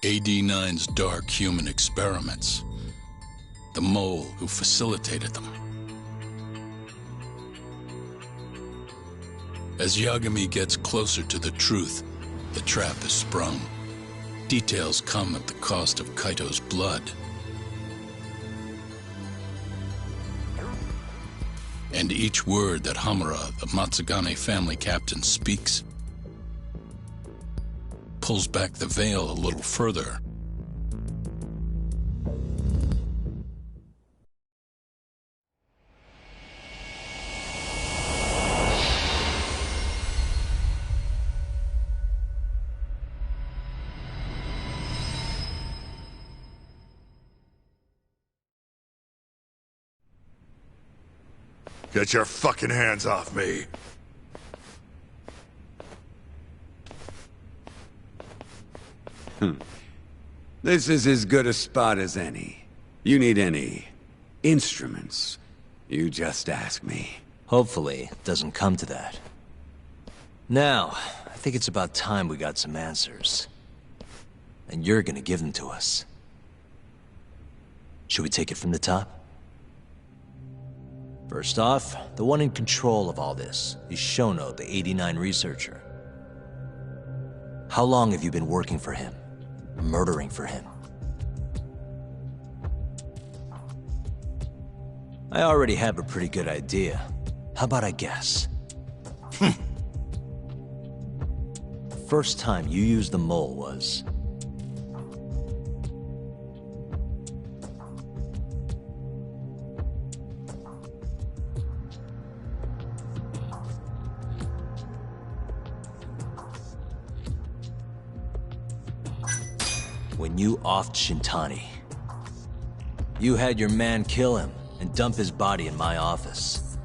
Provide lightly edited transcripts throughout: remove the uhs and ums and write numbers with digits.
AD-9's dark human experiments. The mole who facilitated them. As Yagami gets closer to the truth, the trap is sprung. Details come at the cost of Kaito's blood. And each word that Hamura, the Matsugane family captain, speaks pulls back the veil a little further. Get your fucking hands off me! This is as good a spot as any. You need any instruments, you just ask me. Hopefully, it doesn't come to that. Now, I think it's about time we got some answers. And you're gonna give them to us. Should we take it from the top? First off, the one in control of all this is Shono, the 89 researcher. How long have you been working for him? Murdering for him? I already have a pretty good idea. How about I guess? The first time you used the mole was... when you offed Shintani. You had your man kill him and dump his body in my office.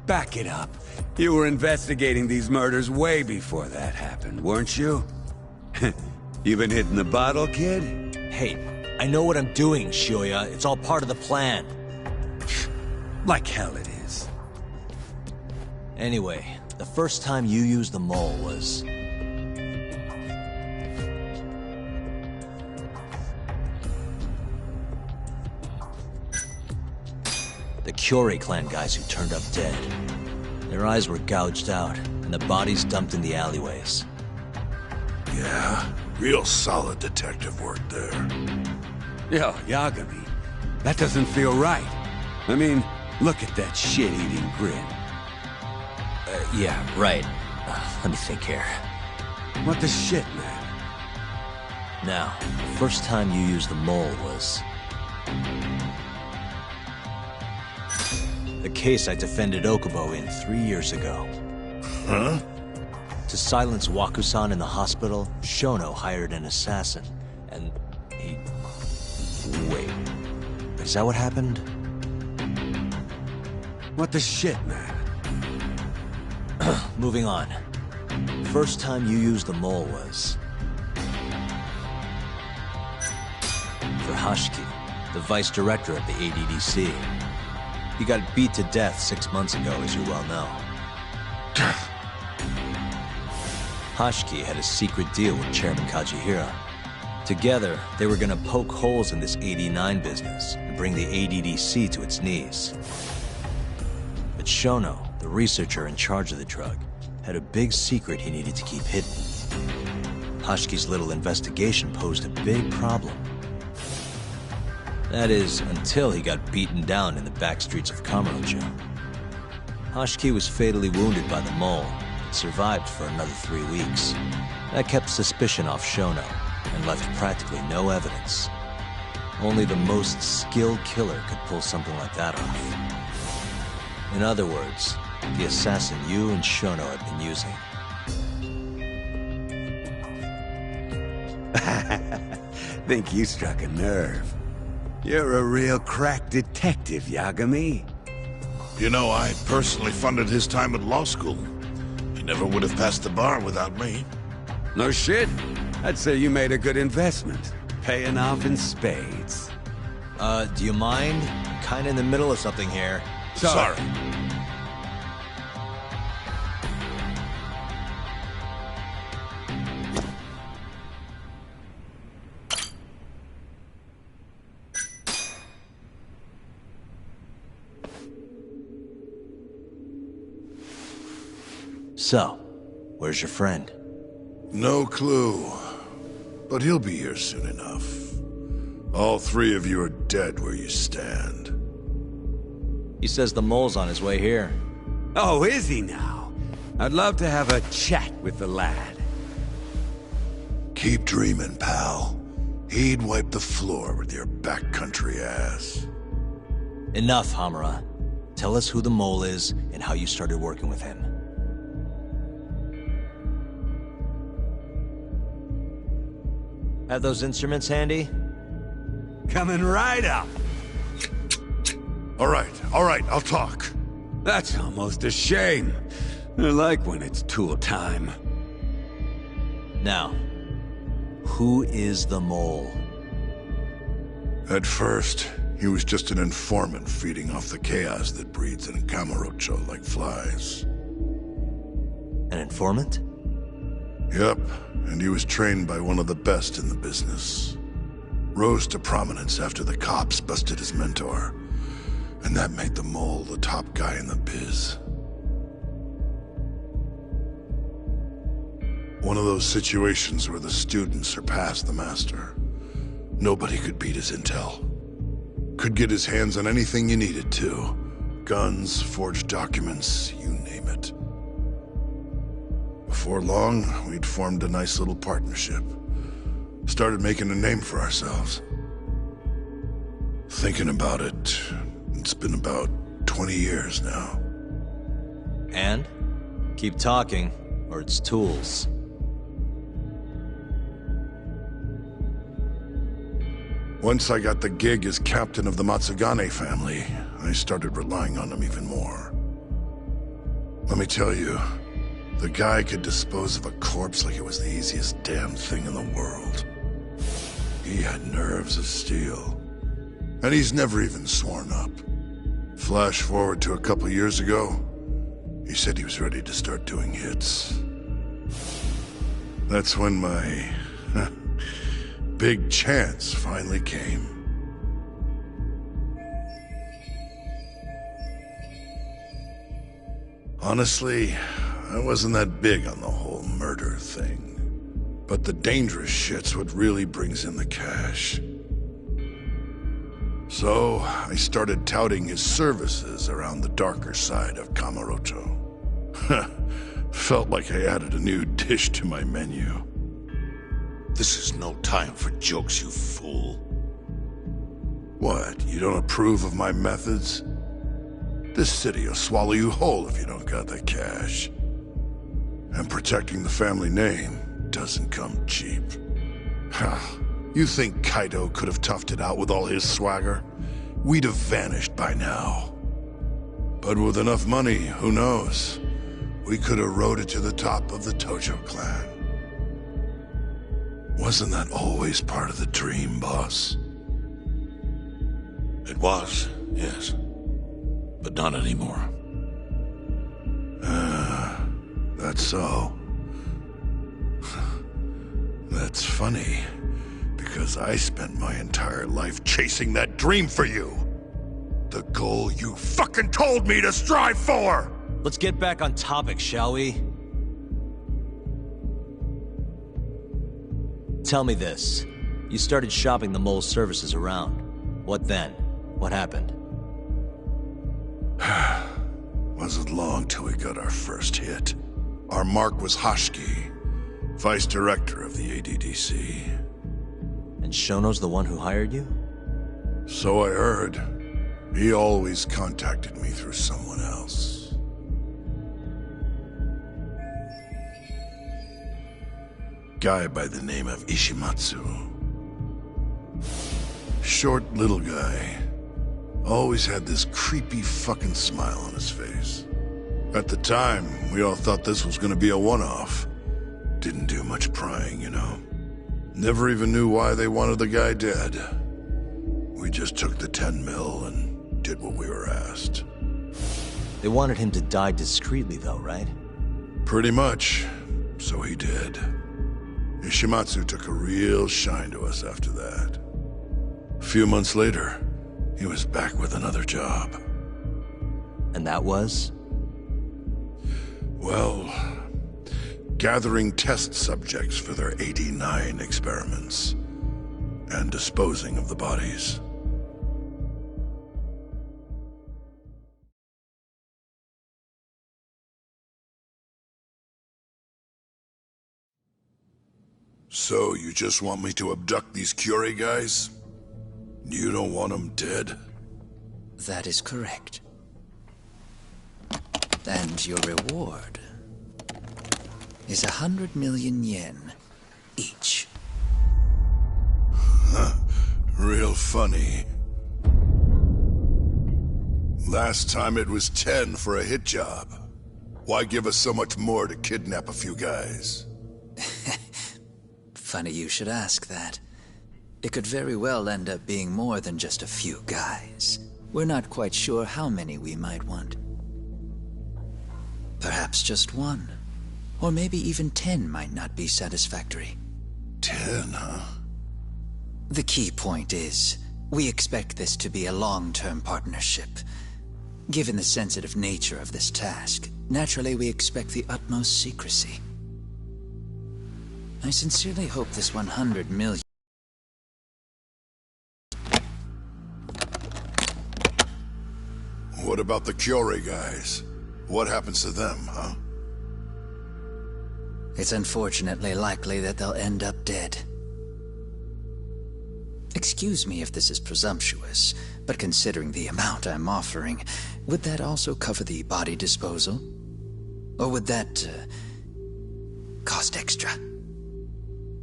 Back it up. You were investigating these murders way before that happened, weren't you? You been hitting the bottle, kid? Hey, I know what I'm doing, Shioya. It's all part of the plan. Like hell it is. Anyway, the first time you used the mole was... the Kyorei clan guys who turned up dead. Their eyes were gouged out, and the bodies dumped in the alleyways. Yeah, real solid detective work there. Yo, Yagami, that doesn't feel right. I mean, look at that shit-eating grin. Yeah, right. Let me think here. What the shit, man? Now, the first time you used the mole was... the case I defended Okubo in 3 years ago. Huh? To silence Wakusan in the hospital, Shono hired an assassin, and he... Wait, is that what happened? What the shit, man? Moving on. First time you used the mole was... for Hashiki, the vice director of the ADDC. He got beat to death 6 months ago, as you well know. Hashiki had a secret deal with Chairman Kajihira. Together, they were gonna poke holes in this 89 business and bring the ADDC to its knees. But Shono, the researcher in charge of the drug, had a big secret he needed to keep hidden. Hashiki's little investigation posed a big problem. That is, until he got beaten down in the back streets of Kamurocho. Hashiki was fatally wounded by the mole, but survived for another 3 weeks. That kept suspicion off Shono, and left practically no evidence. Only the most skilled killer could pull something like that off. In other words, the assassin you and Shono had been using. Think you struck a nerve. You're a real crack detective, Yagami. You know, I personally funded his time at law school. He never would have passed the bar without me. No shit. I'd say you made a good investment. Paying off in spades. Do you mind? Kinda in the middle of something here. Sorry. So, where's your friend? No clue. But he'll be here soon enough. All three of you are dead where you stand. He says the mole's on his way here. Oh, is he now? I'd love to have a chat with the lad. Keep dreaming, pal. He'd wipe the floor with your backcountry ass. Enough, Hamura. Tell us who the mole is and how you started working with him. Have those instruments handy? Coming right up. All right, I'll talk. That's almost a shame. I like when it's tool time. Now, who is the mole? At first, he was just an informant feeding off the chaos that breeds in Kamurocho like flies. An informant? Yep, and he was trained by one of the best in the business. Rose to prominence after the cops busted his mentor. And that made the mole the top guy in the biz. One of those situations where the student surpassed the master. Nobody could beat his intel. Could get his hands on anything you needed to. Guns, forged documents, you name it. Before long, we'd formed a nice little partnership. Started making a name for ourselves. Thinking about it, it's been about 20 years now. And? Keep talking, or it's tools. Once I got the gig as captain of the Matsugane family, I started relying on him even more. Let me tell you, the guy could dispose of a corpse like it was the easiest damn thing in the world. He had nerves of steel. And he's never even sworn up. Flash forward to a couple years ago, he said he was ready to start doing hits. That's when my big chance finally came. Honestly, I wasn't that big on the whole murder thing. But the dangerous shit's what really brings in the cash. So, I started touting his services around the darker side of Kamurocho. Felt like I added a new dish to my menu. This is no time for jokes, you fool. What, you don't approve of my methods? This city will swallow you whole if you don't got the cash. And protecting the family name doesn't come cheap. You think Kaito could have toughed it out with all his swagger? We'd have vanished by now. But with enough money, who knows? We could have rode it to the top of the Tojo clan. Wasn't that always part of the dream, boss? It was, yes. But not anymore. That's so. That's funny. Because I spent my entire life chasing that dream for you. The goal you fucking told me to strive for! Let's get back on topic, shall we? Tell me this. You started shopping the mole's services around. What then? What happened? Wasn't long till we got our first hit. Our mark was Hoshiki, vice director of the ADDC. And Shono's the one who hired you? So I heard. He always contacted me through someone else. Guy by the name of Ishimatsu. Short little guy. Always had this creepy fucking smile on his face. At the time, we all thought this was gonna be a one-off. Didn't do much prying, you know. Never even knew why they wanted the guy dead. We just took the 10 mil and did what we were asked. They wanted him to die discreetly though, right? Pretty much. So he did. Ishimatsu took a real shine to us after that. A few months later, he was back with another job. And that was? Well, gathering test subjects for their 89 experiments, and disposing of the bodies. So, you just want me to abduct these Curie guys? You don't want them dead? That is correct. And your reward is 100 million yen each. Real funny. Last time it was 10 for a hit job. Why give us so much more to kidnap a few guys? Funny you should ask that. It could very well end up being more than just a few guys. We're not quite sure how many we might want. Perhaps just one. Or maybe even 10 might not be satisfactory. 10, huh? The key point is, we expect this to be a long-term partnership. Given the sensitive nature of this task, naturally we expect the utmost secrecy. I sincerely hope this 100 million... What about the Curie guys? What happens to them, huh? It's unfortunately likely that they'll end up dead. Excuse me if this is presumptuous, but considering the amount I'm offering, would that also cover the body disposal? Or would that, cost extra?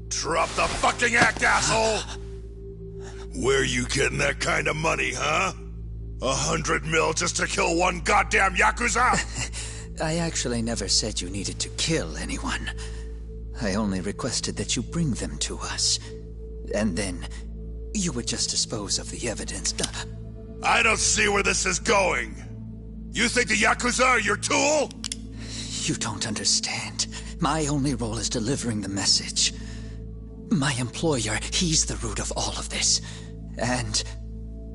Drop the fucking act, asshole! Where you getting that kind of money, huh? 100 mil just to kill one goddamn Yakuza? I actually never said you needed to kill anyone. I only requested that you bring them to us. And then, you would just dispose of the evidence. I don't see where this is going. You think the Yakuza are your tool? You don't understand. My only role is delivering the message. My employer, he's the root of all of this. And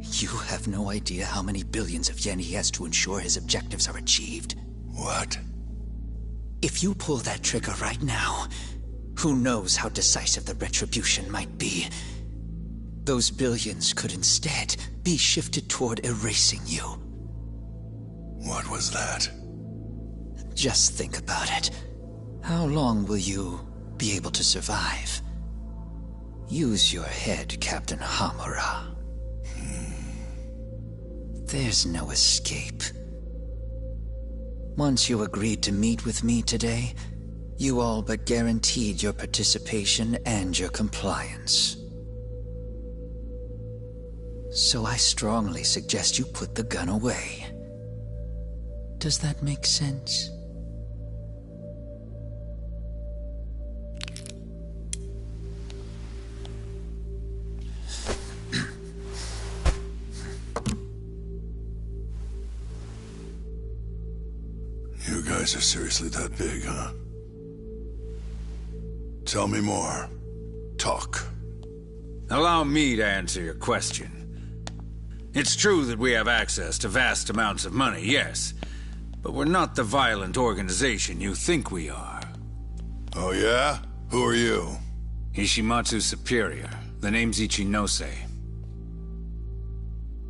you have no idea how many billions of yen he has to ensure his objectives are achieved. What? If you pull that trigger right now, who knows how decisive the retribution might be. Those billions could instead be shifted toward erasing you. What was that? Just think about it. How long will you be able to survive? Use your head, Captain Hamura. There's no escape. Once you agreed to meet with me today, you all but guaranteed your participation and your compliance. So I strongly suggest you put the gun away. Does that make sense? You guys are seriously that big, huh? Tell me more. Talk. Allow me to answer your question. It's true that we have access to vast amounts of money, yes. But we're not the violent organization you think we are. Oh yeah? Who are you? Ishimatsu's superior. The name's Ichinose.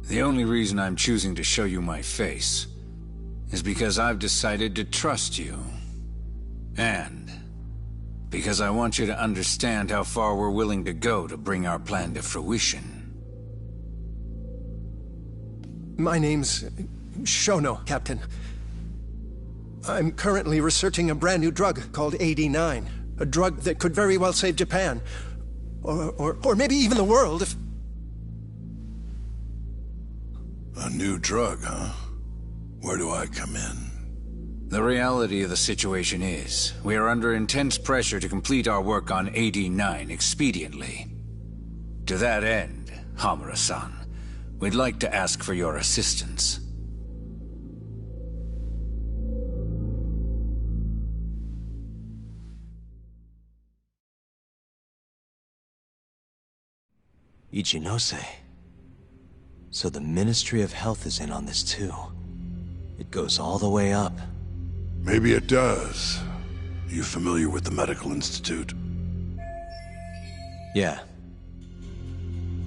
The only reason I'm choosing to show you my face is because I've decided to trust you. And because I want you to understand how far we're willing to go to bring our plan to fruition. My name's Shono, Captain. I'm currently researching a brand new drug called 89. A drug that could very well save Japan. Or maybe even the world if... A new drug, huh? Where do I come in? The reality of the situation is, we are under intense pressure to complete our work on 89 expediently. To that end, Hamura-san, we'd like to ask for your assistance. Ichinose. So the Ministry of Health is in on this too. It goes all the way up. Maybe it does. Are you familiar with the Medical Institute? Yeah.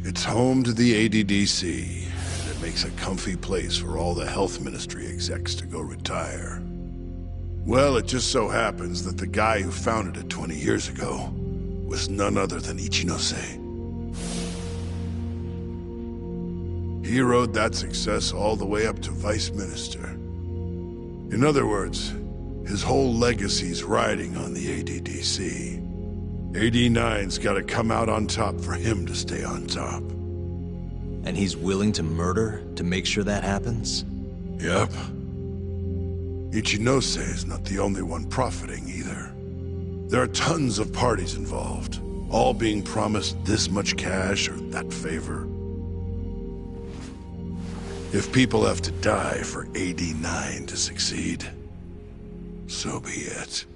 It's home to the ADDC, and it makes a comfy place for all the health ministry execs to go retire. Well, it just so happens that the guy who founded it 20 years ago was none other than Ichinose. He rode that success all the way up to Vice Minister. In other words, his whole legacy's riding on the ADDC. AD9's gotta come out on top for him to stay on top. And he's willing to murder to make sure that happens? Yep. Ichinose is not the only one profiting either. There are tons of parties involved, all being promised this much cash or that favor. If people have to die for AD9 to succeed, so be it.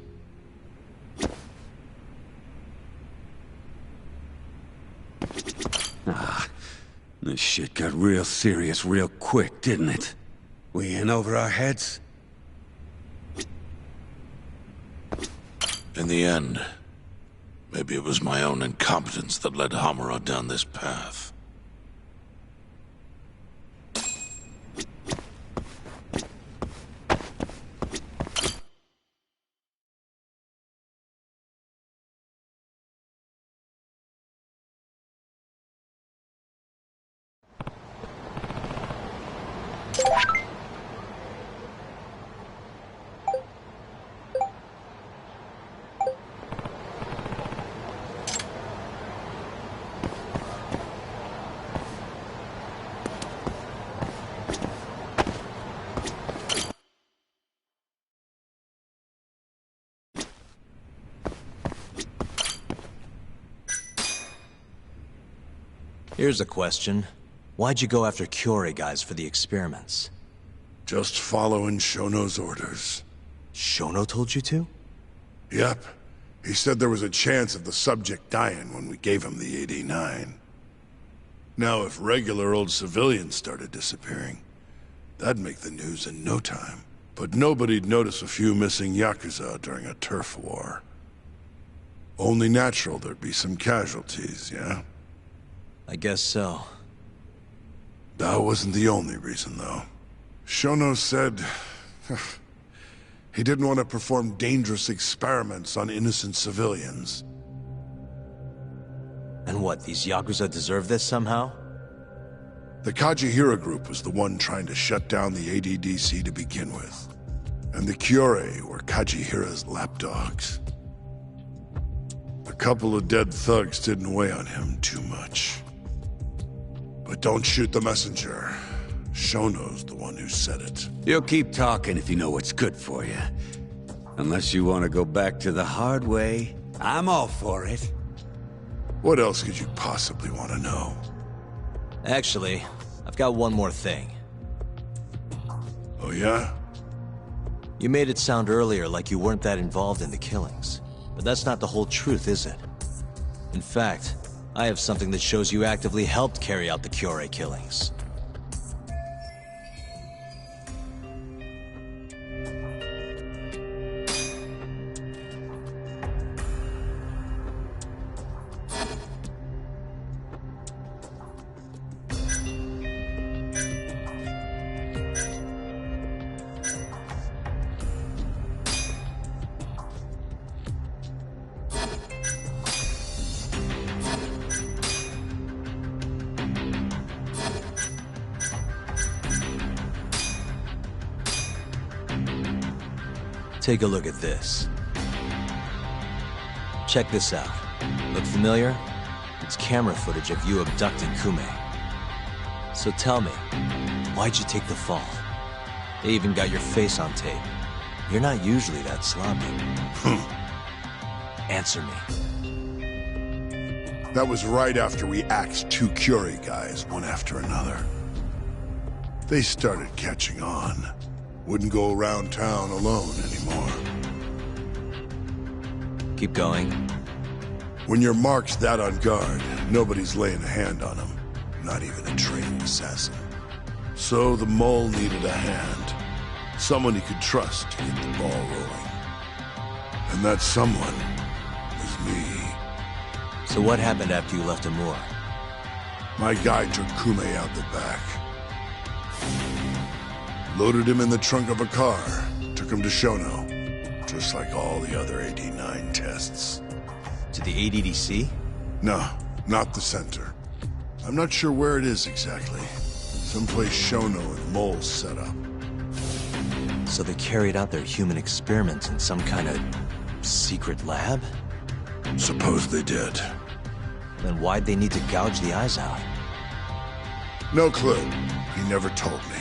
This shit got real serious real quick, didn't it? We in over our heads? In the end, maybe it was my own incompetence that led Hamura down this path. Here's a question. Why'd you go after Kyorei guys for the experiments? Just following Shono's orders. Shono told you to? Yep. He said there was a chance of the subject dying when we gave him the AD9. Now, if regular old civilians started disappearing, that'd make the news in no time. But nobody'd notice a few missing Yakuza during a turf war. Only natural there'd be some casualties, yeah? I guess so. That wasn't the only reason, though. Shono said he didn't want to perform dangerous experiments on innocent civilians. And what, these Yakuza deserve this somehow? The Kajihira group was the one trying to shut down the ADDC to begin with. And the Kyorei were Kajihira's lapdogs. A couple of dead thugs didn't weigh on him too much. But don't shoot the messenger. Shono's the one who said it. You'll keep talking if you know what's good for you. Unless you want to go back to the hard way, I'm all for it. What else could you possibly want to know? Actually, I've got one more thing. Oh yeah? You made it sound earlier like you weren't that involved in the killings. But that's not the whole truth, is it? In fact, I have something that shows you actively helped carry out the Kyorei killings. Take a look at this. Check this out. Look familiar? It's camera footage of you abducting Kume. So tell me, why'd you take the fall? They even got your face on tape. You're not usually that sloppy. Answer me. That was right after we axed 2 Kyorei guys, one after another. They started catching on. Wouldn't go around town alone anymore. Keep going. When your mark's that on guard, nobody's laying a hand on them. Not even a trained assassin. So the mole needed a hand. Someone he could trust to get the ball rolling. And that someone was me. So what happened after you left Amur? My guy took Kume out the back. Loaded him in the trunk of a car. Took him to Shono. Just like all the other 89 tests. To the ADDC? No, not the center. I'm not sure where it is exactly. Someplace Shono and Mole set up. So they carried out their human experiments in some kind of secret lab? Suppose they did. Then why'd they need to gouge the eyes out? No clue. He never told me.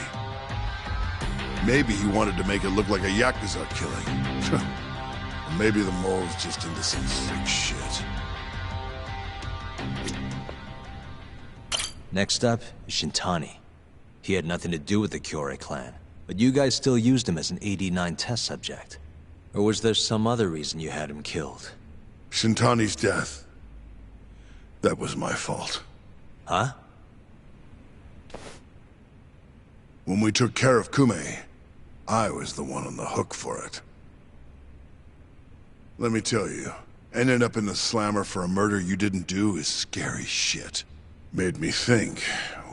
Maybe he wanted to make it look like a Yakuza killing. Or maybe the mole's just into some sick shit. Next up is Shintani. He had nothing to do with the Kyorei clan, but you guys still used him as an 89 test subject. Or was there some other reason you had him killed? Shintani's death. That was my fault. Huh? When we took care of Kume, I was the one on the hook for it. Let me tell you, ending up in the slammer for a murder you didn't do is scary shit. Made me think,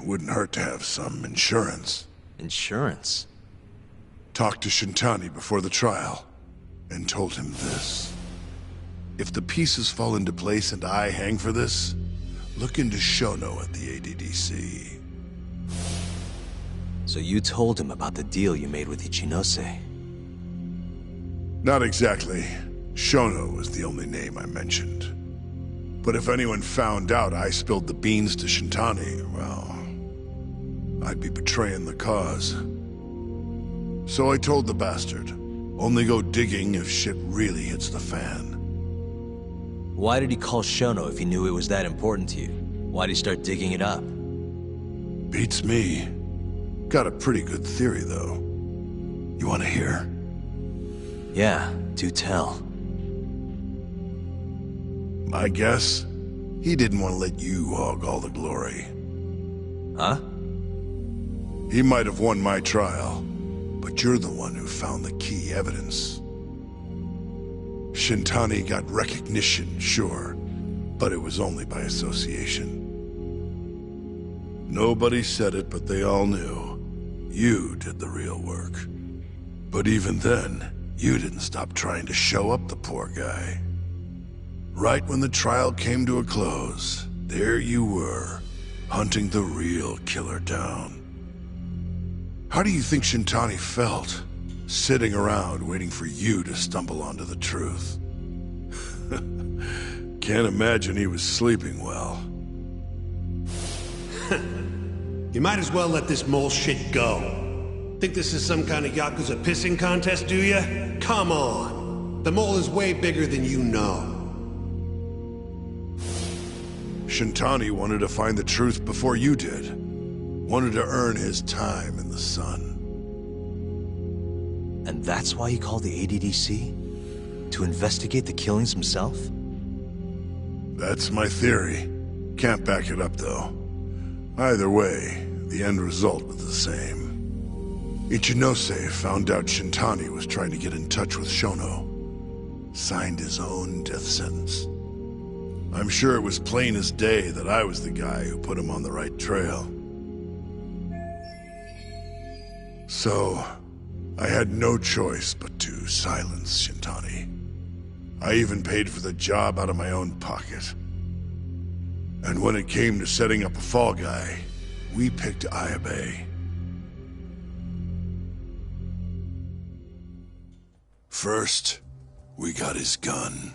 wouldn't hurt to have some insurance. Insurance? Talked to Shintani before the trial, and told him this. If the pieces fall into place and I hang for this, look into Shono at the ADDC. So you told him about the deal you made with Ichinose? Not exactly. Shono was the only name I mentioned. But if anyone found out I spilled the beans to Shintani, well, I'd be betraying the cause. So I told the bastard, only go digging if shit really hits the fan. Why did he call Shono if he knew it was that important to you? Why'd he start digging it up? Beats me. Got a pretty good theory, though. You want to hear? Yeah, do tell. My guess? He didn't want to let you hog all the glory. Huh? He might have won my trial, but you're the one who found the key evidence. Shintani got recognition, sure, but it was only by association. Nobody said it, but they all knew. You did the real work. But even then, you didn't stop trying to show up the poor guy. Right when the trial came to a close, there you were, hunting the real killer down. How do you think Shintani felt, sitting around waiting for you to stumble onto the truth? Can't imagine he was sleeping well. You might as well let this mole shit go. Think this is some kind of Yakuza pissing contest, do ya? Come on. The mole is way bigger than you know. Shintani wanted to find the truth before you did. Wanted to earn his time in the sun. And that's why he called the ADDC? To investigate the killings himself? That's my theory. Can't back it up, though. Either way, the end result was the same. Ichinose found out Shintani was trying to get in touch with Shono. Signed his own death sentence. I'm sure it was plain as day that I was the guy who put him on the right trail. So, I had no choice but to silence Shintani. I even paid for the job out of my own pocket. And when it came to setting up a fall guy, we picked Ayabe. First, we got his gun.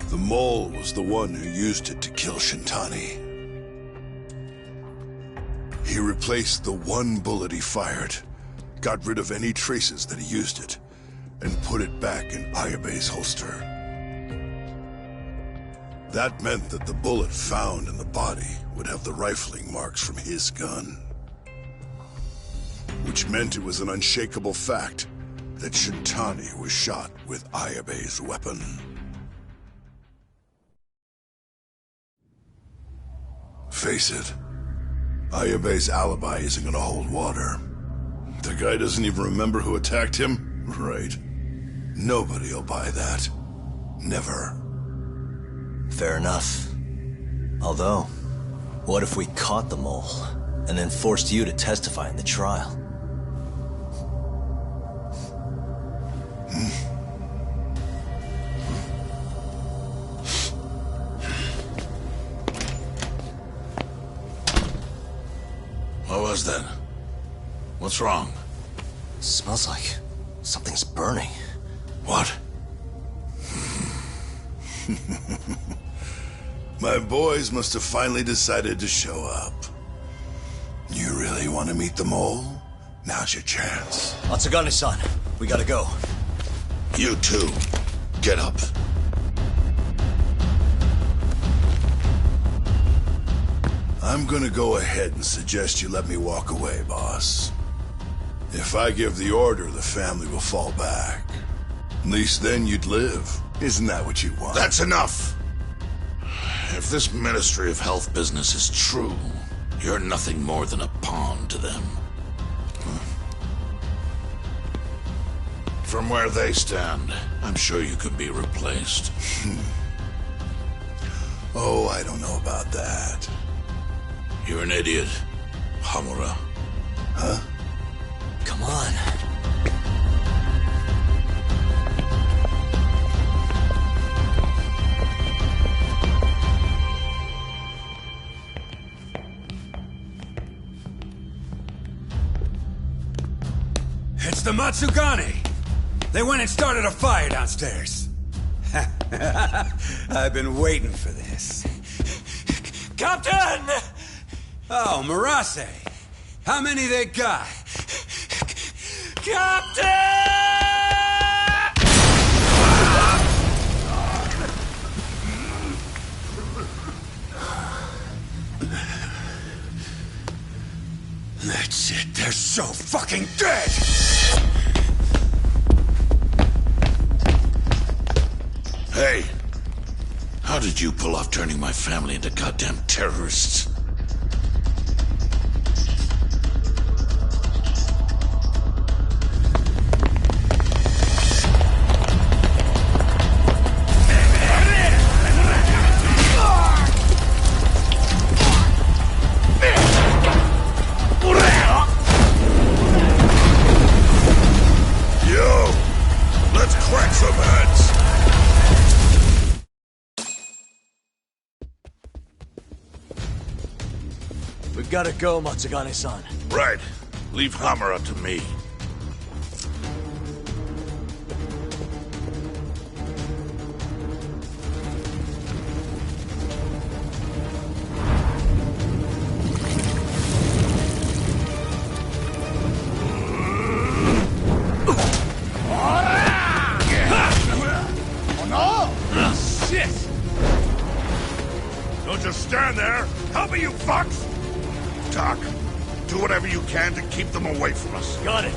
The mole was the one who used it to kill Shintani. He replaced the one bullet he fired, got rid of any traces that he used it, and put it back in Ayabe's holster. That meant that the bullet found in the body would have the rifling marks from his gun. Which meant it was an unshakable fact that Shintani was shot with Ayabe's weapon. Face it, Ayabe's alibi isn't gonna hold water. The guy doesn't even remember who attacked him? Right. Nobody'll buy that. Never. Fair enough. Although, what if we caught the mole, and then forced you to testify in the trial? What was that? What's wrong? Smells like something's burning. What? My boys must have finally decided to show up. You really want to meet the mole? Now's your chance. Matsugane-san, we gotta go. You too. Get up. I'm gonna go ahead and suggest you let me walk away, boss. If I give the order, the family will fall back. At least then you'd live. Isn't that what you want? That's enough! If this Ministry of Health business is true, you're nothing more than a pawn to them. From where they stand, I'm sure you can be replaced. Oh, I don't know about that. You're an idiot, Hamura. Huh? Come on. It's the Matsugane! They went and started a fire downstairs. I've been waiting for this. Captain! Oh, Marase! How many they got? Captain! That's it, they're so fucking dead! Hey! How did you pull off turning my family into goddamn terrorists? Yo! Let's crack some heads! We gotta go, Matsugane-san. Right. Leave Hamura to me. Shit! Don't just stand there! Help me, you fucks! Doc, do whatever you can to keep them away from us. Got it.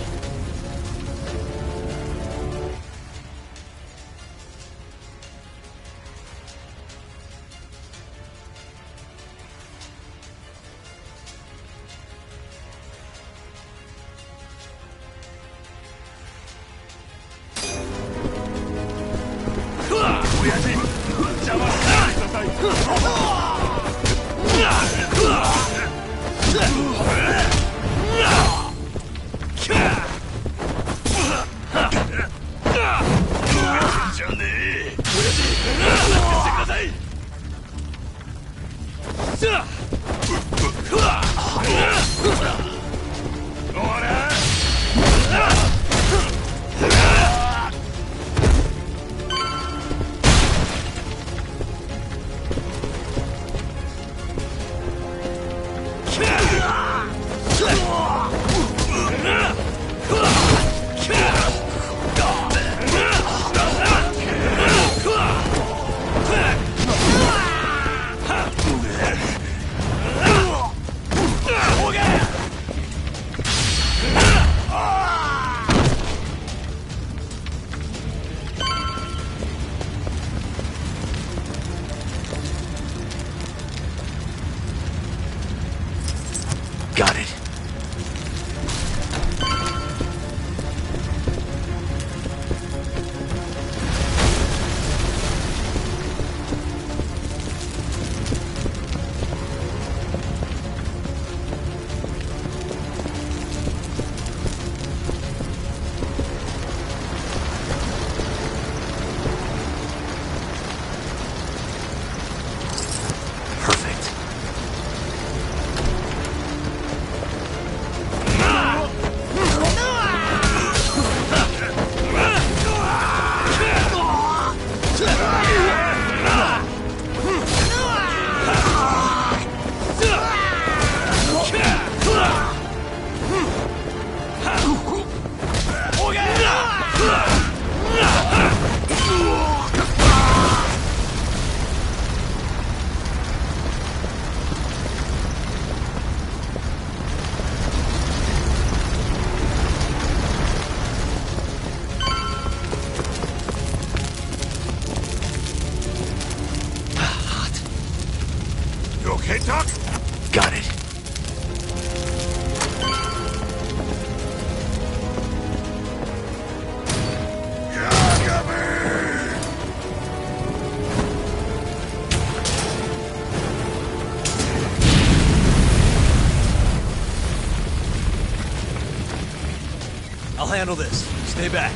handle this. Stay back.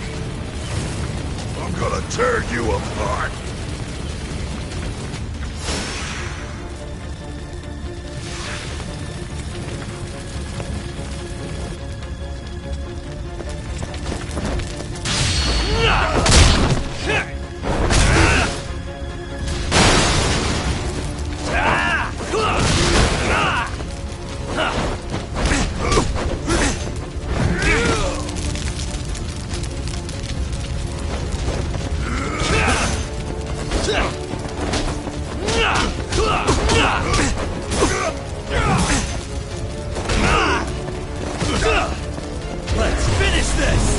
I'm gonna tear you apart. Let's finish this!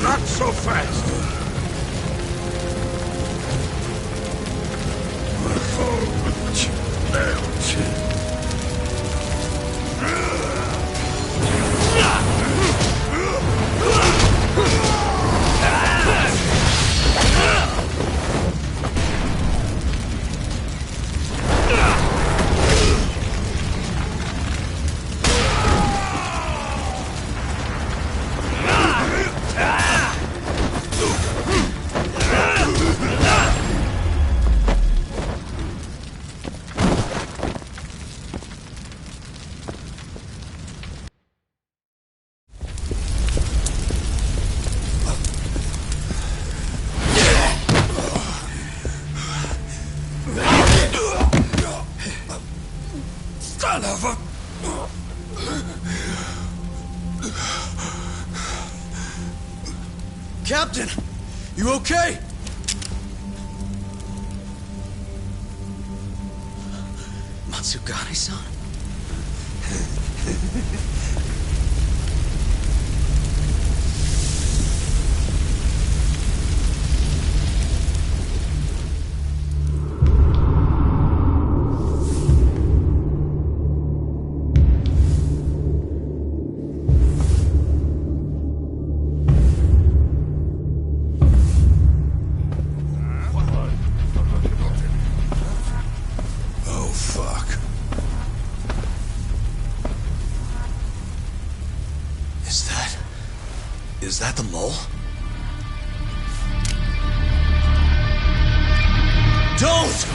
Not so fast. Son of a... Captain! You okay? Matsugane-san? Oh, fuck. Is that the mole? Don't!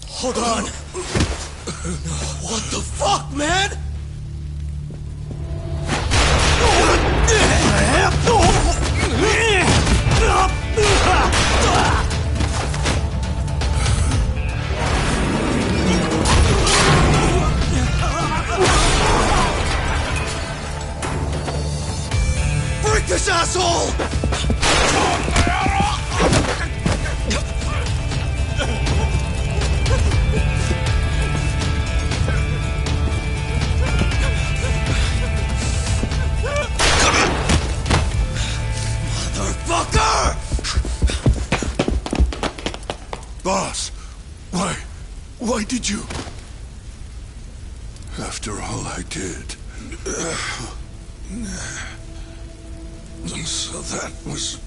Hold on! What the fuck, man? Break this asshole! Boss, why did you... After all I did... So that was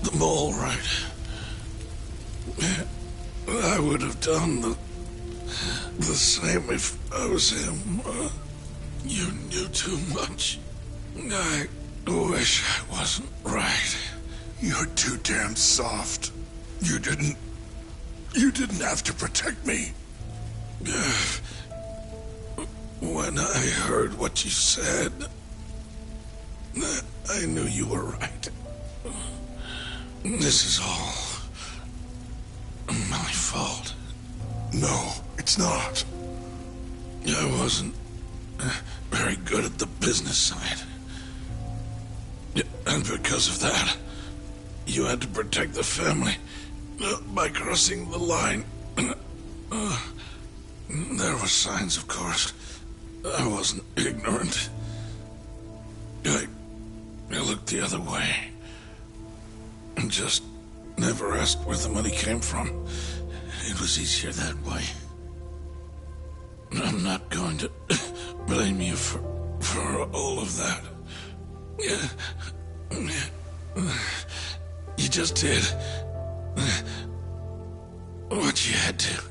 the mole, right? I would have done the same if I was him. You knew too much. I wish I wasn't right. You're too damn soft. You didn't have to protect me. When I heard what you said, I knew you were right. This is all my fault. No, it's not. I wasn't very good at the business side. And because of that, you had to protect the family by crossing the line. There were signs, of course. I wasn't ignorant. I looked the other way and just never asked where the money came from. It was easier that way. I'm not going to blame you for all of that. You just did what you had to.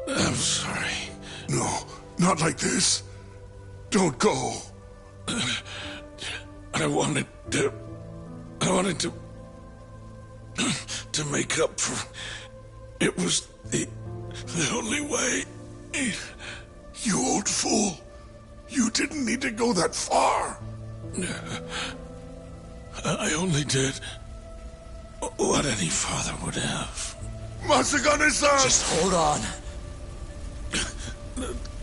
I'm sorry. No, not like this. Don't go. I wanted to make up for. It was the only way. You old fool. You didn't need to go that far. I only did what any father would have. Masagane-san! Just hold on.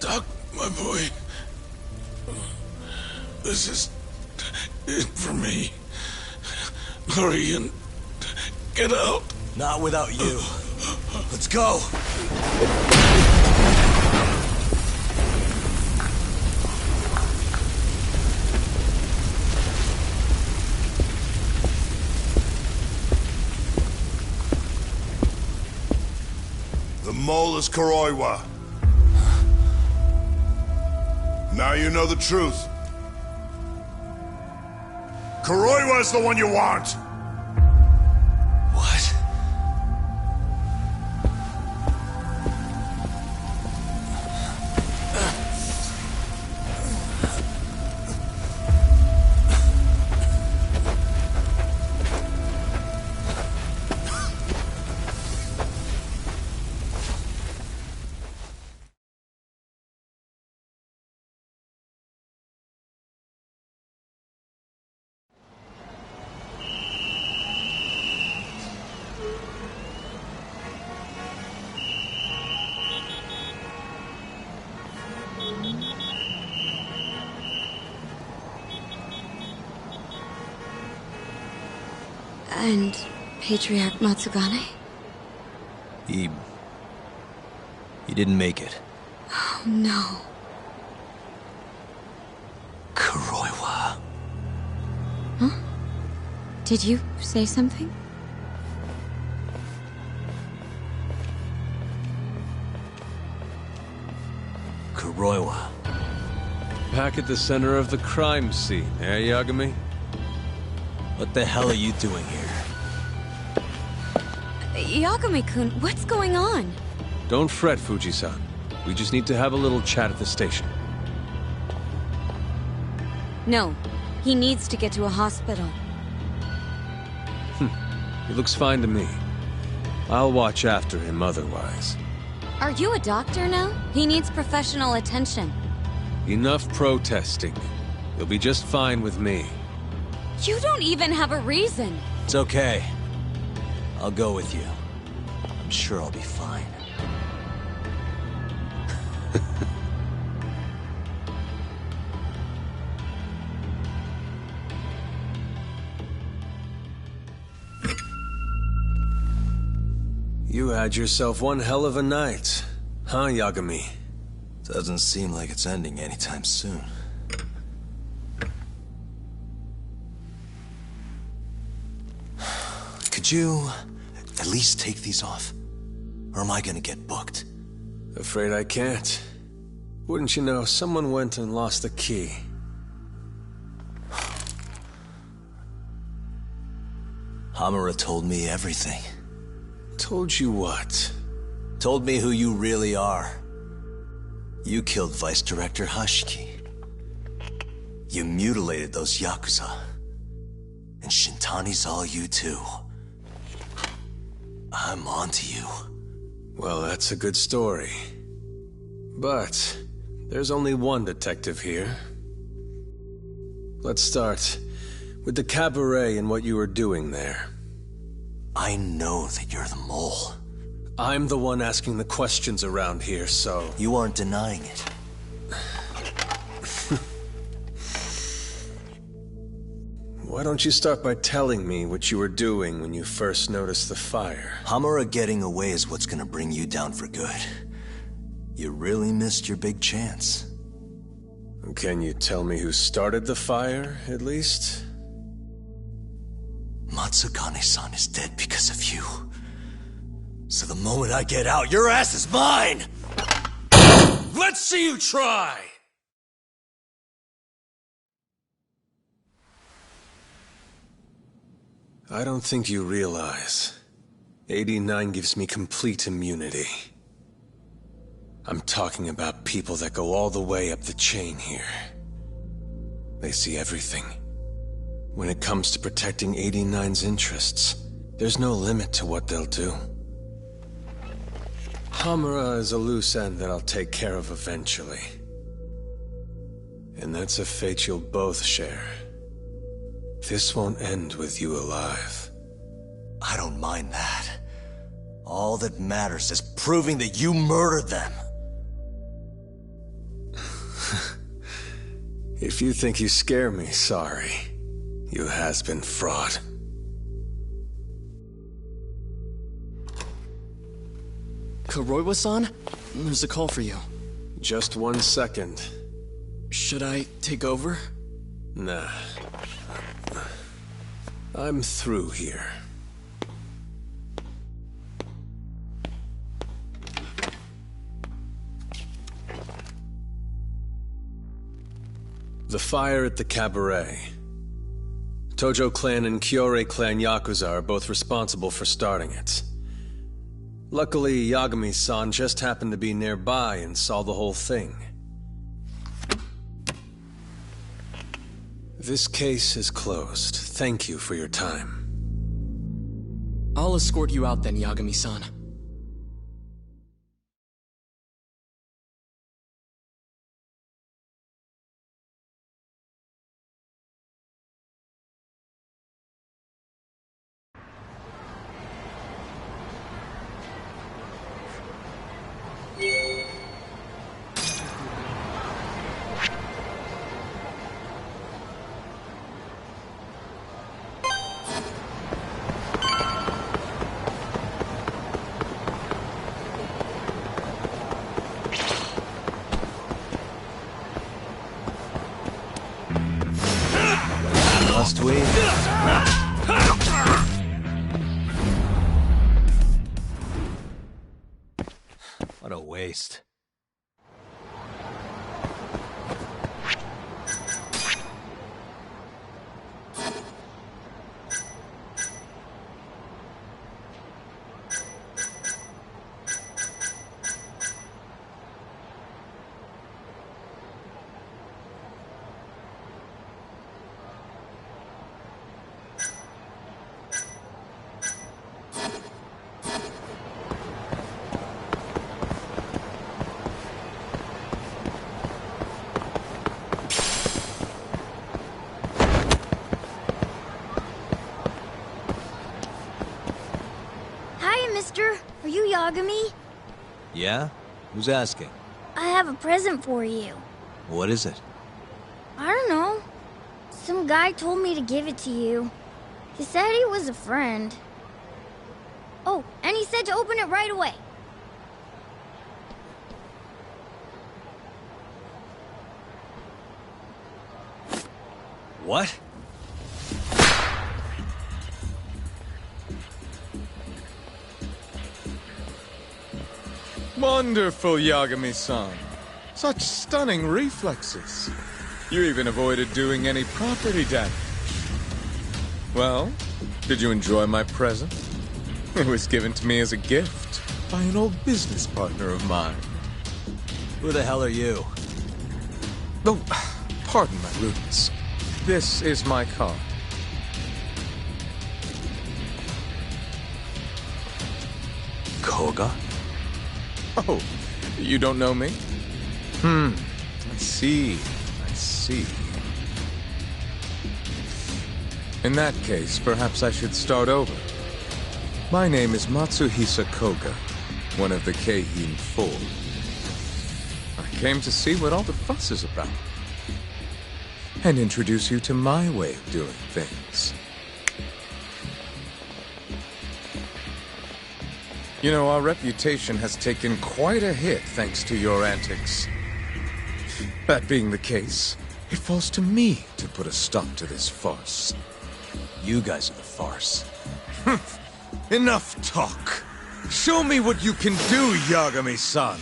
Doc, my boy. This is it for me. Hurry and get out. Not without you. Let's go. The mole is Kuroiwa. Now you know the truth. Kuroiwa is the one you want! What? And Patriarch Matsugane? He didn't make it. Oh, no. Kuroiwa. Huh? Did you say something? Kuroiwa. Back at the center of the crime scene, eh, Yagami? What the hell are you doing here? Yagami-kun, what's going on? Don't fret, Fuji-san. We just need to have a little chat at the station. No, he needs to get to a hospital. He looks fine to me. I'll watch after him otherwise. Are you a doctor now? He needs professional attention. Enough protesting. He'll be just fine with me. You don't even have a reason. It's okay. I'll go with you. I'm sure I'll be fine. You had yourself one hell of a night, huh, Yagami? Doesn't seem like it's ending anytime soon. Could you at least take these off? Or am I gonna get booked? Afraid I can't. Wouldn't you know, someone went and lost the key. Hamura told me everything. Told you what? Told me who you really are. You killed Vice Director Hashiki. You mutilated those Yakuza. And Shintani's all you too. I'm onto you. Well, that's a good story. But there's only one detective here. Let's start with the cabaret and what you were doing there. I know that you're the mole. I'm the one asking the questions around here, so... You aren't denying it. Why don't you start by telling me what you were doing when you first noticed the fire? Hamura getting away is what's gonna bring you down for good. You really missed your big chance. Can you tell me who started the fire, at least? Matsugane-san is dead because of you. So the moment I get out, your ass is mine! Let's see you try! I don't think you realize. 89 gives me complete immunity. I'm talking about people that go all the way up the chain here. They see everything. When it comes to protecting 89's interests, there's no limit to what they'll do. Hamura is a loose end that I'll take care of eventually. And that's a fate you'll both share. This won't end with you alive. I don't mind that. All that matters is proving that you murdered them. If you think you scare me, sorry. You has-been fraud. Kuroiwa-san? There's a call for you. Just 1 second. Should I take over? Nah. I'm through here. The fire at the cabaret. Tojo clan and Kyorei clan Yakuza are both responsible for starting it. Luckily, Yagami-san just happened to be nearby and saw the whole thing. This case is closed. Thank you for your time. I'll escort you out then, Yagami-san. Must we? What a waste. Mister, are you Yagami? Yeah? Who's asking? I have a present for you. What is it? I don't know. Some guy told me to give it to you. He said he was a friend. Oh, and he said to open it right away. What? Wonderful, Yagami-san. Such stunning reflexes. You even avoided doing any property damage. Well, did you enjoy my present? It was given to me as a gift by an old business partner of mine. Who the hell are you? Oh, pardon my rudeness. This is my card. Koga? Oh, you don't know me? I see. I see. In that case, perhaps I should start over. My name is Matsuhisa Koga, one of the Keihin Four. I came to see what all the fuss is about, and introduce you to my way of doing things. You know, our reputation has taken quite a hit thanks to your antics. That being the case, it falls to me to put a stop to this farce. You guys are the farce. Enough talk. Show me what you can do, Yagami-san.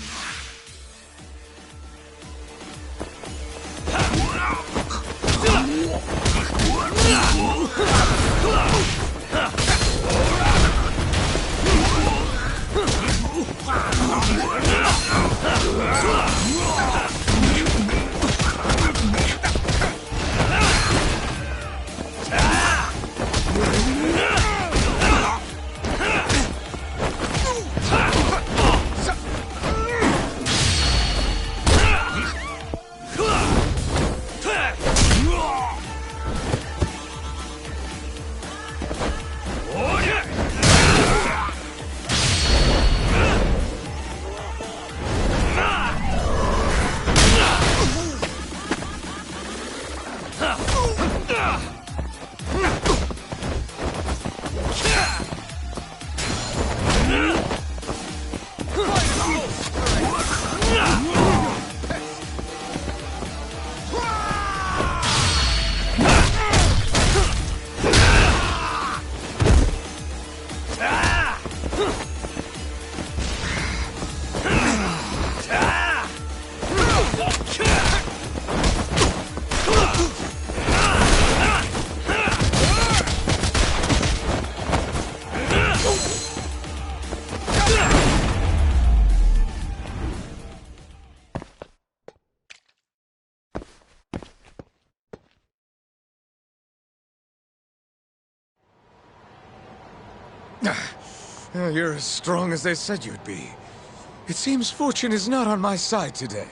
You're as strong as they said you'd be. It seems fortune is not on my side today.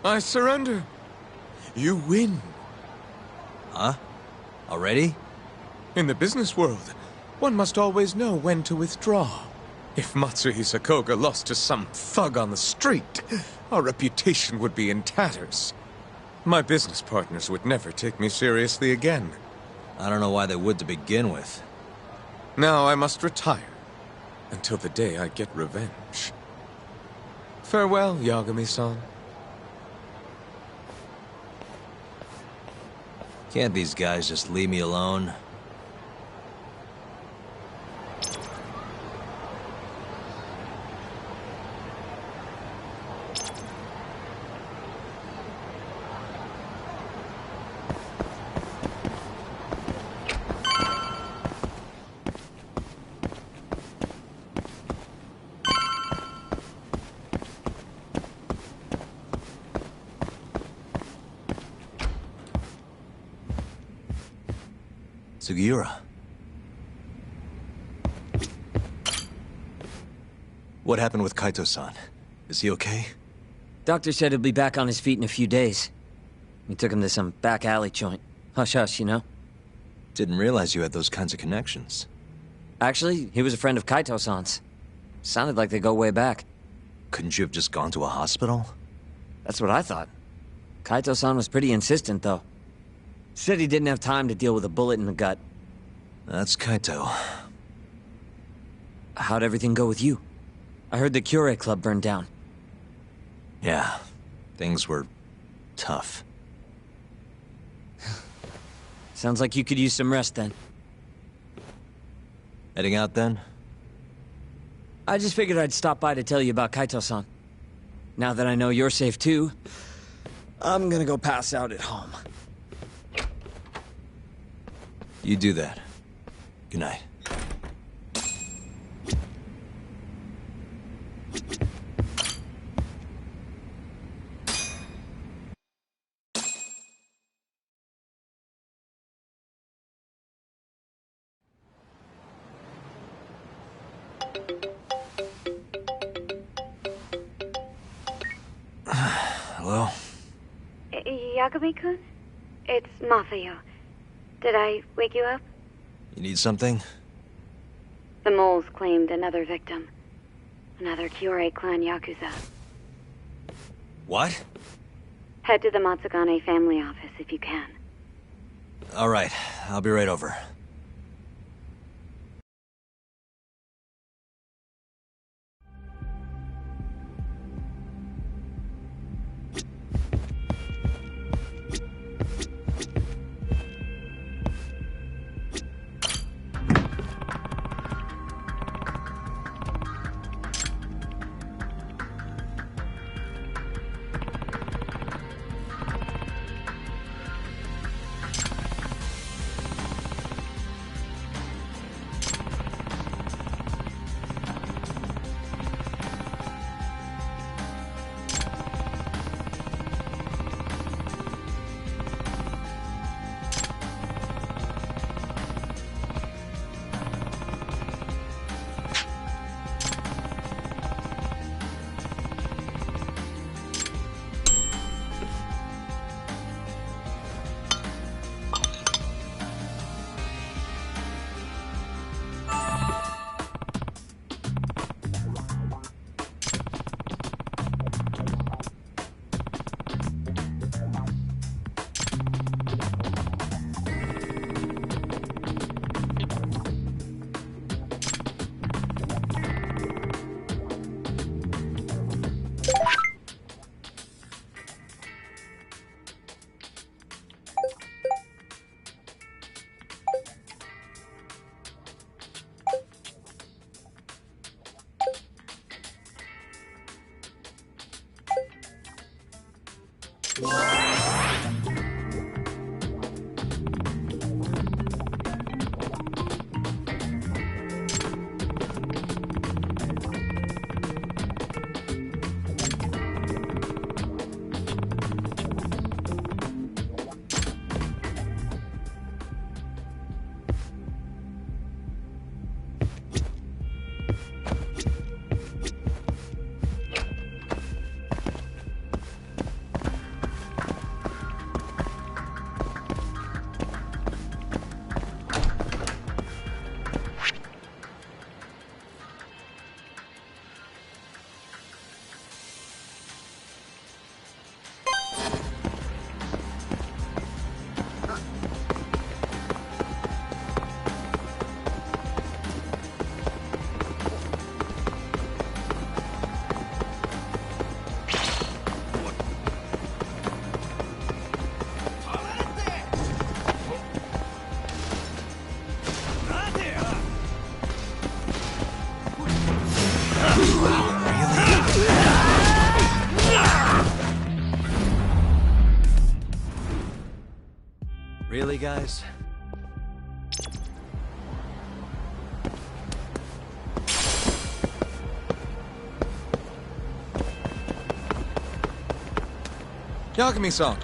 I surrender. You win. Huh? Already? In the business world, one must always know when to withdraw. If Matsuhisa Koga lost to some thug on the street, our reputation would be in tatters. My business partners would never take me seriously again. I don't know why they would to begin with. Now I must retire, until the day I get revenge. Farewell, Yagami-san. Can't these guys just leave me alone? Sugiura. What happened with Kaito-san? Is he okay? Doctor said he'll be back on his feet in a few days. We took him to some back alley joint. Hush-hush, you know? Didn't realize you had those kinds of connections. Actually, he was a friend of Kaito-san's. Sounded like they go way back. Couldn't you have just gone to a hospital? That's what I thought. Kaito-san was pretty insistent, though. Said he didn't have time to deal with a bullet in the gut. That's Kaito. How'd everything go with you? I heard the Cure Club burned down. Yeah, things were tough. Sounds like you could use some rest then. Heading out then? I just figured I'd stop by to tell you about Kaito-san. Now that I know you're safe too, I'm gonna go pass out at home. You do that. Good night. Hello? Yagami-kun? It's Mafio. Did I wake you up? You need something? The moles claimed another victim. Another Kyorei clan Yakuza. What? Head to the Matsugane family office if you can. All right, I'll be right over. Really, guys? Yagami-san.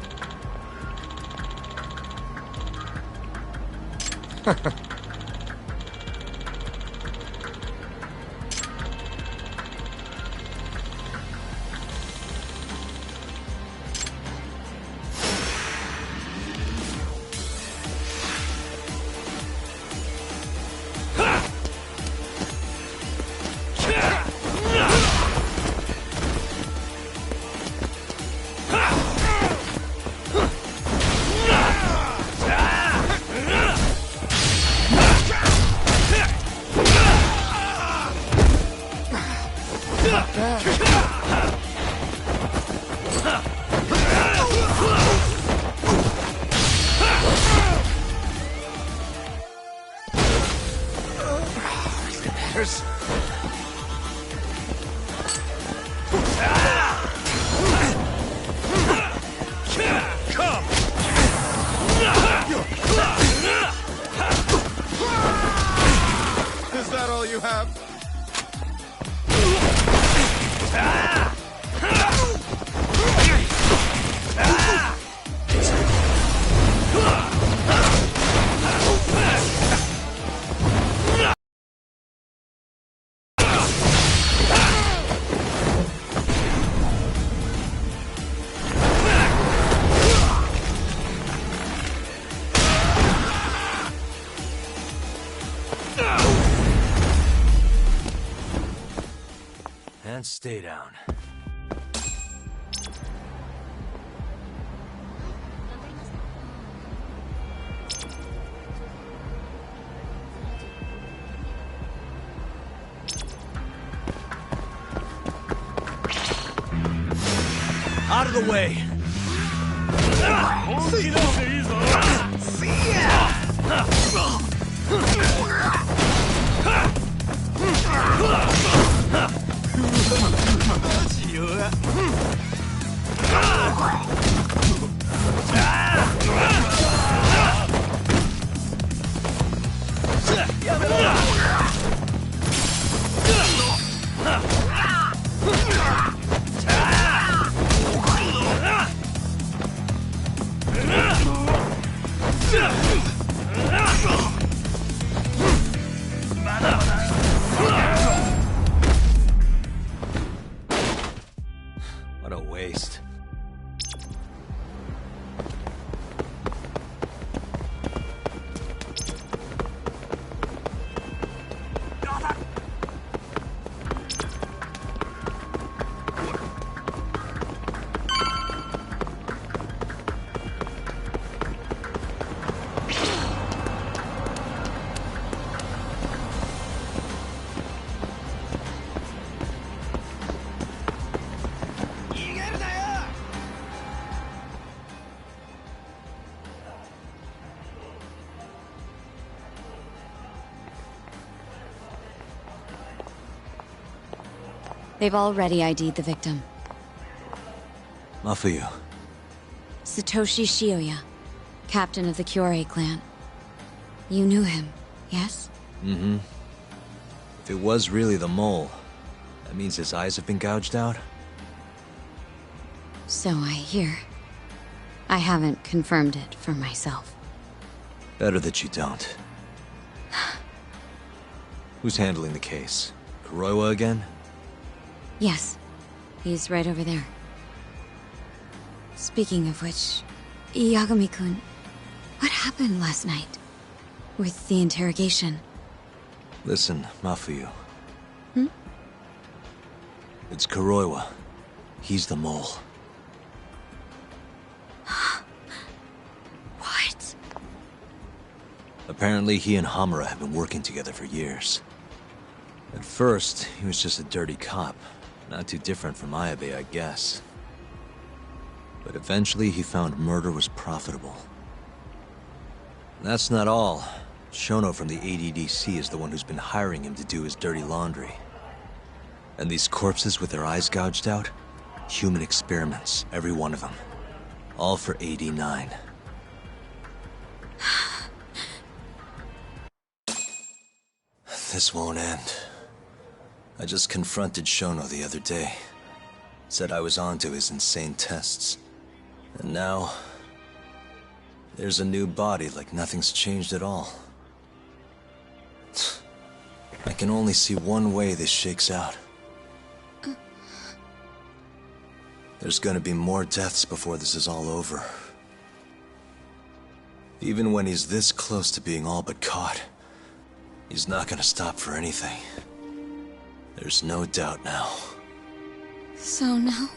Is that all you have? And stay down. Out of the way! What a waste. They've already ID'd the victim. Mafuyu. Satoshi Shioya, captain of the Kyorei clan. You knew him, yes? Mm-hmm. If it was really the mole, that means his eyes have been gouged out? So I hear. I haven't confirmed it for myself. Better that you don't. Who's handling the case? Kuroiwa again? Yes. He's right over there. Speaking of which, Yagami-kun, what happened last night? With the interrogation? Listen, Mafuyu. Hmm? It's Kuroiwa. He's the mole. What? Apparently he and Hamura have been working together for years. At first, he was just a dirty cop. Not too different from Ayabe, I guess. But eventually he found murder was profitable. That's not all. Shono from the ADDC is the one who's been hiring him to do his dirty laundry. And these corpses with their eyes gouged out? Human experiments, every one of them. All for 89. This won't end. I just confronted Shono the other day. Said I was onto his insane tests. And now... there's a new body like nothing's changed at all. I can only see one way this shakes out. There's gonna be more deaths before this is all over. Even when he's this close to being all but caught, he's not gonna stop for anything. There's no doubt now. So now?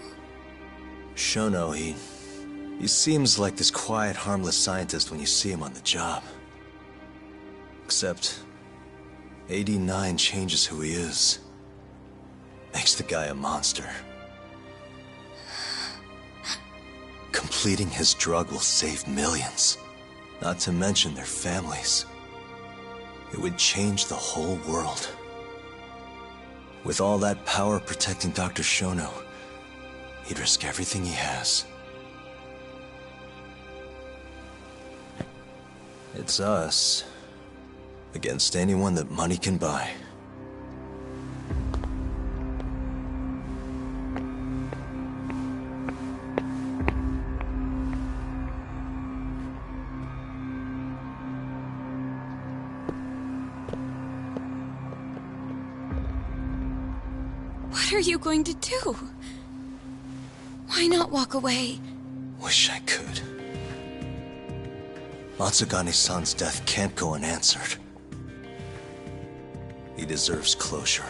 Shono, he seems like this quiet, harmless scientist when you see him on the job. Except, 89 changes who he is. Makes the guy a monster. Completing his drug will save millions. Not to mention their families. It would change the whole world. With all that power protecting Dr. Shono, he'd risk everything he has. It's us against anyone that money can buy. What are you going to do? Why not walk away? Wish I could. Matsugane-san's death can't go unanswered. He deserves closure.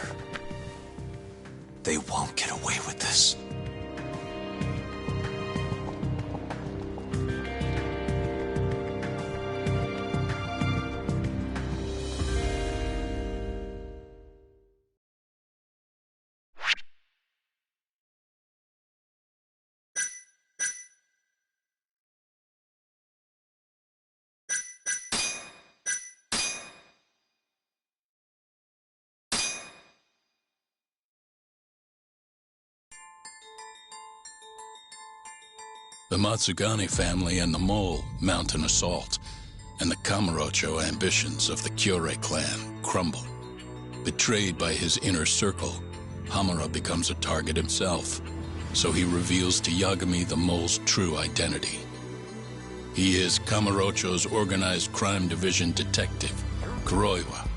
They won't get away with this. The Matsugane family and the Mole mount an assault, and the Kamurocho ambitions of the Kyorei clan crumble. Betrayed by his inner circle, Hamura becomes a target himself, so he reveals to Yagami the Mole's true identity. He is Kamurocho's organized crime division detective, Kuroiwa.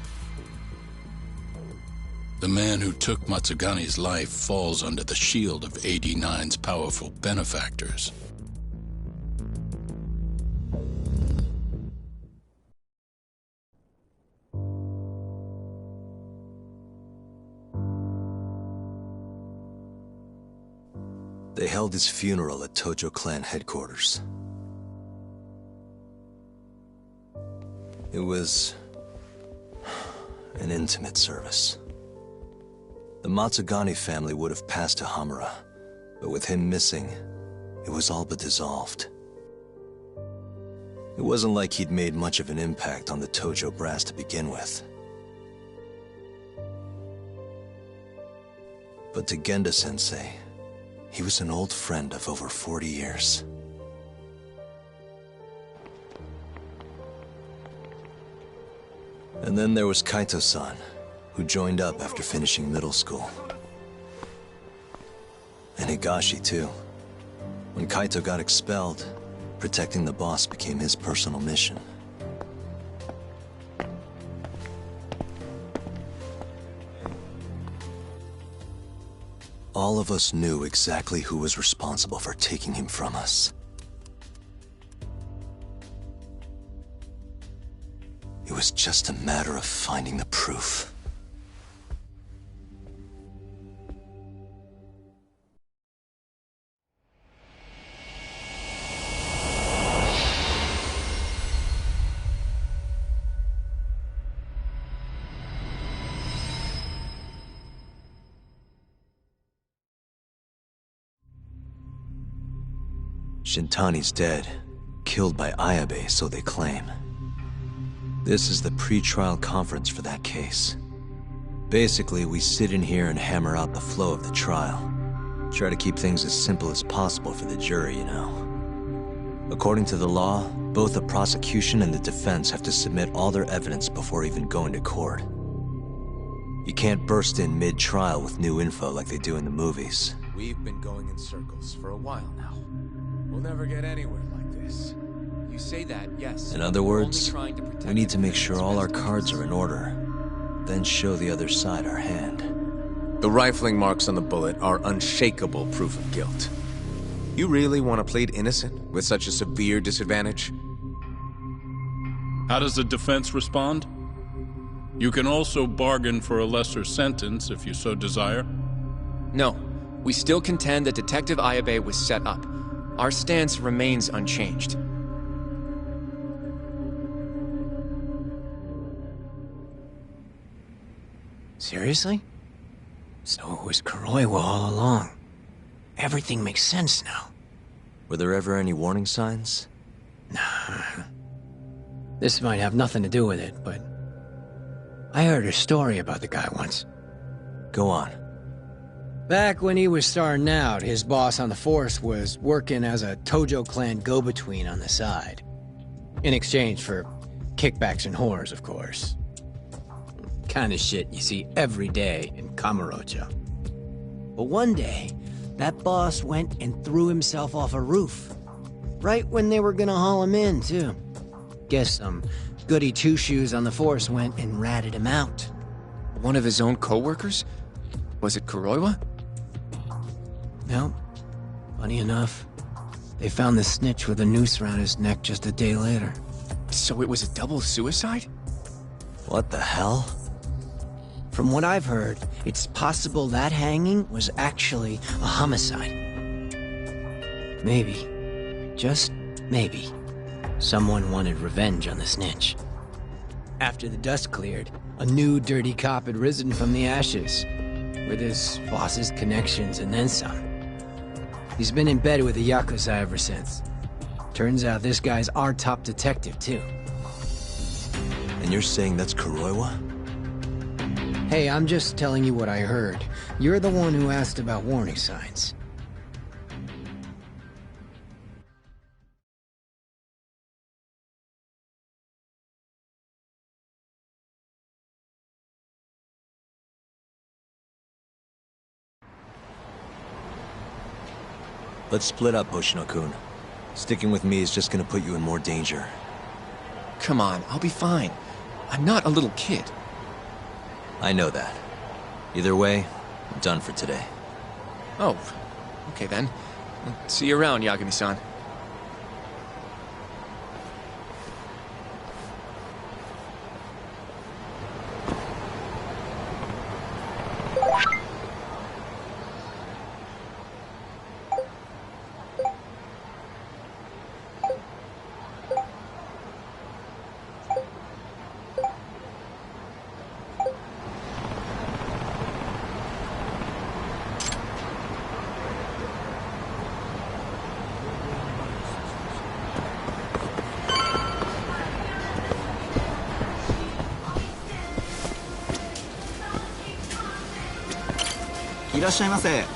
The man who took Matsugane's life falls under the shield of 89's powerful benefactors. They held his funeral at Tojo clan headquarters. It was an intimate service. The Matsugane family would have passed to Hamura, but with him missing, it was all but dissolved. It wasn't like he'd made much of an impact on the Tojo brass to begin with. But to Genda-sensei, he was an old friend of over 40 years. And then there was Kaito-san, who joined up after finishing middle school. And Higashi, too. When Kaito got expelled, protecting the boss became his personal mission. All of us knew exactly who was responsible for taking him from us. It was just a matter of finding the proof. Shintani's dead, killed by Ayabe, so they claim. This is the pre-trial conference for that case. Basically, we sit in here and hammer out the flow of the trial. Try to keep things as simple as possible for the jury, you know. According to the law, both the prosecution and the defense have to submit all their evidence before even going to court. You can't burst in mid-trial with new info like they do in the movies. We've been going in circles for a while now. We'll never get anywhere like this. You say that, yes. In other words, we need to make sure all our cards are in order, then show the other side our hand. The rifling marks on the bullet are unshakable proof of guilt. You really want to plead innocent with such a severe disadvantage? How does the defense respond? You can also bargain for a lesser sentence if you so desire. No, we still contend that Detective Ayabe was set up. Our stance remains unchanged. Seriously? So it was Kuroiwa all along. Everything makes sense now. Were there ever any warning signs? Nah. This might have nothing to do with it, but I heard a story about the guy once. Go on. Back when he was starting out, his boss on the force was working as a Tojo clan go-between on the side. In exchange for kickbacks and whores, of course. Kind of shit you see every day in Kamurocho. But one day, that boss went and threw himself off a roof. Right when they were gonna haul him in, too. Guess some goody two-shoes on the force went and ratted him out. One of his own co-workers? Was it Kuroiwa? No. Funny enough, they found the snitch with a noose around his neck just a day later. So it was a double suicide? What the hell? From what I've heard, it's possible that hanging was actually a homicide. Maybe, just maybe, someone wanted revenge on the snitch. After the dust cleared, a new dirty cop had risen from the ashes, with his boss's connections and then some. He's been in bed with the Yakuza ever since. Turns out this guy's our top detective, too. And you're saying that's Kuroiwa? Hey, I'm just telling you what I heard. You're the one who asked about warning signs. Let's split up, Hoshino-kun. Sticking with me is just gonna put you in more danger. Come on, I'll be fine. I'm not a little kid. I know that. Either way, I'm done for today. Oh, okay then. See you around, Yagami-san.いらっしゃいませ。